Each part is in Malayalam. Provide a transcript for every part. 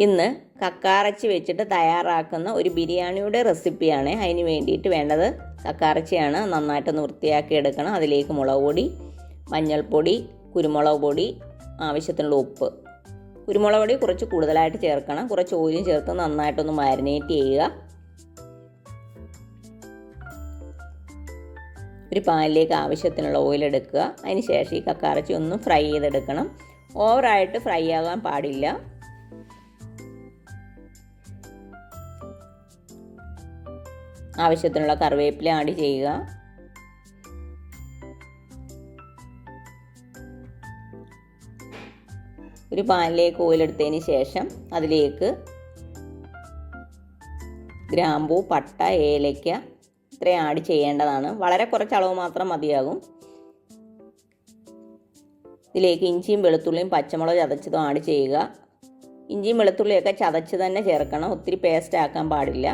ഇന്ന് കക്കാറച്ചി വെച്ചിട്ട് തയ്യാറാക്കുന്ന ഒരു ബിരിയാണിയുടെ റെസിപ്പിയാണ്. അതിന് വേണ്ടിയിട്ട് വേണ്ടത് കക്കാറച്ചിയാണ്. നന്നായിട്ടൊന്ന് വൃത്തിയാക്കി എടുക്കണം. അതിലേക്ക് മുളക് പൊടി, മഞ്ഞൾപ്പൊടി, കുരുമുളക് പൊടി, ആവശ്യത്തിനുള്ള ഉപ്പ്. കുരുമുളക് പൊടി കുറച്ച് കൂടുതലായിട്ട് ചേർക്കണം. കുറച്ച് ഓയിലും ചേർത്ത് നന്നായിട്ടൊന്ന് മാരിനേറ്റ് ചെയ്യുക. ഒരു പാനിലേക്ക് ആവശ്യത്തിനുള്ള ഓയിൽ എടുക്കുക. അതിന് ശേഷം ഈ കക്കാറച്ചി ഒന്ന് ഫ്രൈ ചെയ്തെടുക്കണം. ഓവറായിട്ട് ഫ്രൈ ആകാൻ പാടില്ല. ആവശ്യത്തിനുള്ള കറിവേപ്പില ആഡ് ചെയ്യുക. ഒരു പാനിലേക്ക് ഓയിലെടുത്തതിന് ശേഷം അതിലേക്ക് ഗ്രാമ്പൂ, പട്ട, ഏലയ്ക്ക ഇത്രയും ആഡ് ചെയ്യേണ്ടതാണ്. വളരെ കുറച്ച് അളവ് മാത്രം മതിയാകും. ഇതിലേക്ക് ഇഞ്ചിയും വെളുത്തുള്ളിയും പച്ചമുളക് ചതച്ചതും ആഡ് ചെയ്യുക. ഇഞ്ചിയും വെളുത്തുള്ളിയൊക്കെ ചതച്ച് തന്നെ ചേർക്കണം. ഒത്തിരി പേസ്റ്റ് ആക്കാൻ പാടില്ല.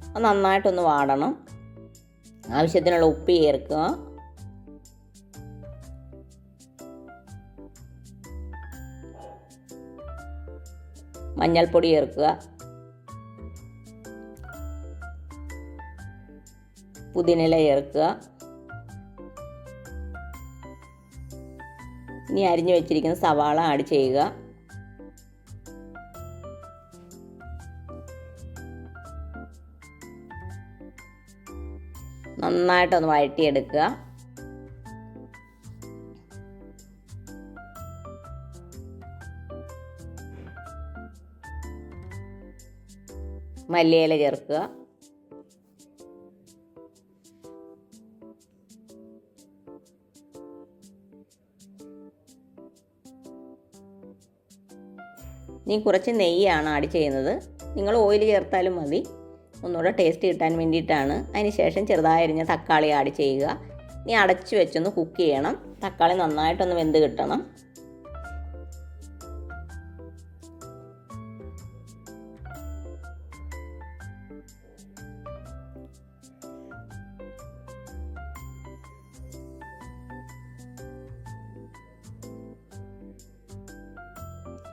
അത് നന്നായിട്ടൊന്ന് വാടണം. ആവശ്യത്തിനുള്ള ഉപ്പ് ചേർക്കുക. മഞ്ഞൾപ്പൊടി ചേർക്കുക. പുതിനയില ചേർക്കുക. ഇനി അരിഞ്ഞു വെച്ചിരിക്കുന്ന സവാള ആഡ് ചെയ്യുക. നന്നായിട്ടൊന്ന് വഴറ്റിയെടുക്കുക. മല്ലിയില ചേർക്കുക. ഇനി കുറച്ച് നെയ്യാണ് ആഡ് ചെയ്യുന്നത്. നിങ്ങൾ ഓയിൽ ചേർത്താലും മതി. ഒന്നുകൂടെ ടേസ്റ്റ് കിട്ടാൻ വേണ്ടിയിട്ടാണ്. അതിന് ശേഷം ചെറുതായി അരിഞ്ഞ തക്കാളി ആഡ് ചെയ്യുക. ഇനി അടച്ചു വെച്ചൊന്ന് കുക്ക് ചെയ്യണം. തക്കാളി നന്നായിട്ടൊന്ന് വെന്ത് കിട്ടണം.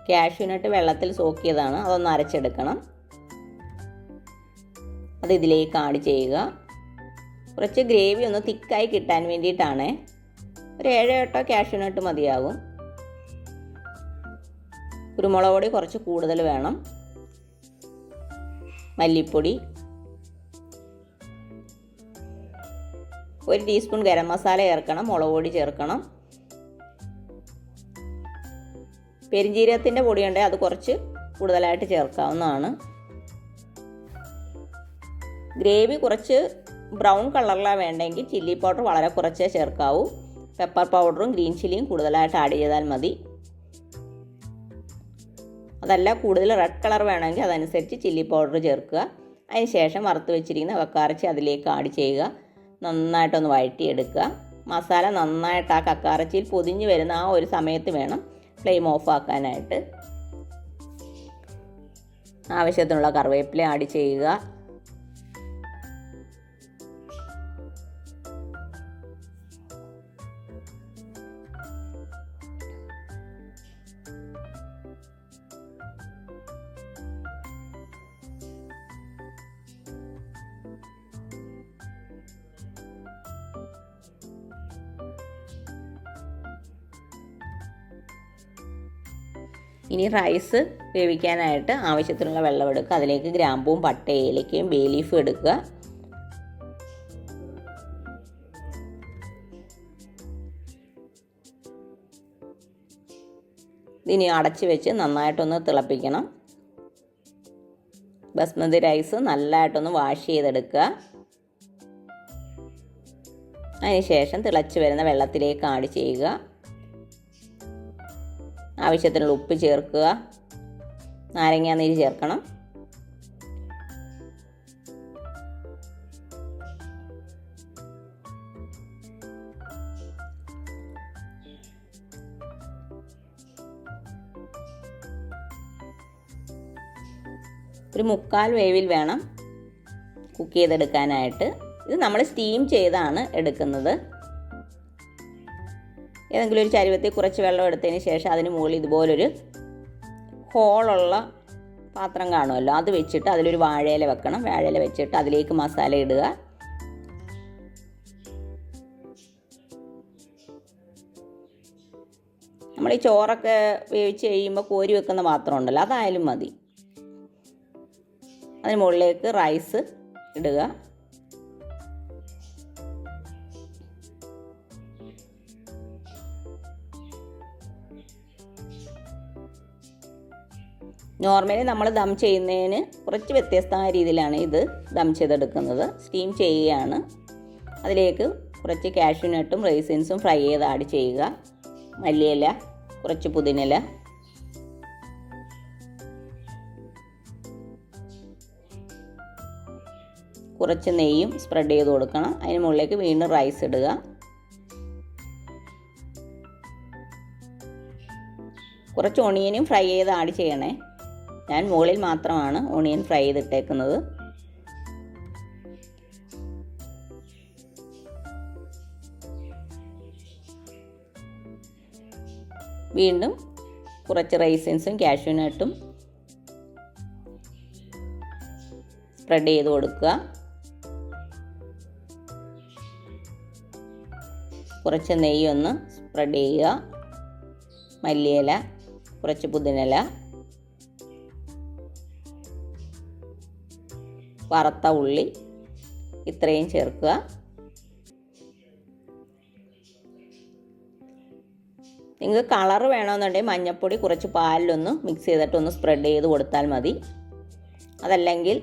കാഷ്യൂനട്ട് വെള്ളത്തിൽ സോക്ക് ചെയ്തതാണ്. അതൊന്ന് അരച്ചെടുക്കണം. അത് ഇതിലേക്ക് ആഡ് ചെയ്യുക. കുറച്ച് ഗ്രേവി ഒന്ന് തിക്കായി കിട്ടാൻ വേണ്ടിയിട്ടാണ്. ഒരു 7-8 കാഷ്യൂനട്ട് മതിയാകും. കുരുമുളക് പൊടി കുറച്ച് കൂടുതൽ വേണം. മല്ലിപ്പൊടി, 1 ടീസ്പൂൺ ഗരം മസാല ചേർക്കണം. മുളക് പൊടി ചേർക്കണം. പെരിഞ്ജീരകത്തിൻ്റെ പൊടിയുണ്ടെങ്കിൽ അത് കുറച്ച് കൂടുതലായിട്ട് ചേർക്കാവുന്നതാണ്. ഗ്രേവി കുറച്ച് ബ്രൗൺ കളറിലാണ് വേണ്ടെങ്കിൽ ചില്ലി പൗഡർ വളരെ കുറച്ചേ ചേർക്കാവൂ. പെപ്പർ പൗഡറും ഗ്രീൻ ചില്ലിയും കൂടുതലായിട്ട് ആഡ് ചെയ്താൽ മതി. അതല്ല കൂടുതൽ റെഡ് കളർ വേണമെങ്കിൽ അതനുസരിച്ച് ചില്ലി പൗഡർ ചേർക്കുക. അതിന് ശേഷം വറുത്ത് വെച്ചിരിക്കുന്ന കക്കാറച്ചി അതിലേക്ക് ആഡ് ചെയ്യുക. നന്നായിട്ടൊന്ന് വഴറ്റിയെടുക്കുക. മസാല നന്നായിട്ട് ആ കക്കാറച്ചിയിൽ പൊതിഞ്ഞ് വരുന്ന ആ ഒരു സമയത്ത് വേണം ഫ്ലെയിം ഓഫ് ആക്കാനായിട്ട്. ആവശ്യത്തിനുള്ള കറിവേപ്പില ആഡ് ചെയ്യുക. ഇനി റൈസ് വേവിക്കാനായിട്ട് ആവശ്യത്തിനുള്ള വെള്ളം എടുക്കുക. അതിലേക്ക് ഗ്രാമ്പൂവും പട്ട, ഏലക്കയും ബേ ലീഫും എടുക്കുക. ഇനി അടച്ച് വെച്ച് നന്നായിട്ടൊന്ന് തിളപ്പിക്കണം. ബസ്മതി റൈസ് നല്ലതായിട്ടൊന്ന് വാഷ് ചെയ്തെടുക്കുക. അതിന് ശേഷം തിളച്ച് വരുന്ന വെള്ളത്തിലേക്ക് ആഡ് ചെയ്യുക. ആവശ്യത്തിനുള്ള ഉപ്പ് ചേർക്കുക. നാരങ്ങാനീര് ചേർക്കണം. ഒരു 3/4 വേവിൽ വേണം കുക്ക് ചെയ്തെടുക്കാനായിട്ട്. ഇത് നമ്മൾ സ്റ്റീം ചെയ്താണ് എടുക്കുന്നത്. ഏതെങ്കിലും ഒരു ചരുവത്തിൽ കുറച്ച് വെള്ളം എടുത്തതിന് ശേഷം അതിന് മുകളിൽ ഇതുപോലൊരു ഹോളുള്ള പാത്രം കാണുമല്ലോ, അത് വെച്ചിട്ട് അതിലൊരു വാഴയില വെക്കണം. വാഴയില വെച്ചിട്ട് അതിലേക്ക് മസാല ഇടുക. നമ്മൾ ഈ ചോറൊക്കെ വേവിച്ച് കഴിയുമ്പോൾ കോരി വെക്കുന്ന പാത്രം ഉണ്ടല്ലോ, അതായാലും മതി. അതിന് മുകളിലേക്ക് റൈസ് ഇടുക. നോർമലി നമ്മൾ ദം ചെയ്യുന്നതിന് കുറച്ച് വ്യത്യസ്തമായ രീതിയിലാണ് ഇത് ദം ചെയ്തെടുക്കുന്നത്. സ്റ്റീം ചെയ്യുകയാണ്. അതിലേക്ക് കുറച്ച് കാഷ്യൂനട്ടും റൈസിൻസും ഫ്രൈ ചെയ്ത് ആഡ് ചെയ്യുക. മല്ലിയില, കുറച്ച് പുതിനയില, കുറച്ച് നെയ്യും സ്പ്രെഡ് ചെയ്ത് കൊടുക്കണം. അതിന് മുകളിലേക്ക് വീണ്ടും റൈസ് ഇടുക. കുറച്ച് ഓണിയനും ഫ്രൈ ചെയ്ത് ആഡ് ചെയ്യണേ. ഞാൻ മുകളിൽ മാത്രമാണ് ഓണിയൻ ഫ്രൈ ചെയ്തിട്ടേക്കുന്നത്. വീണ്ടും കുറച്ച് റൈസിൻസും കാഷ്യൂനട്ടും സ്പ്രെഡ് ചെയ്ത് കൊടുക്കുക. കുറച്ച് നെയ്യൊന്ന് സ്പ്രെഡ് ചെയ്യുക. മല്ലിയില, കുറച്ച് പുതിനയില, വറുത്ത ഉള്ളി ഇത്രയും ചേർക്കുക. നിങ്ങൾക്ക് കളർ വേണമെന്നുണ്ടെങ്കിൽ മഞ്ഞൾപ്പൊടി കുറച്ച് പാലിലൊന്ന് മിക്സ് ചെയ്തിട്ടൊന്ന് സ്പ്രെഡ് ചെയ്ത് കൊടുത്താൽ മതി. അതല്ലെങ്കിൽ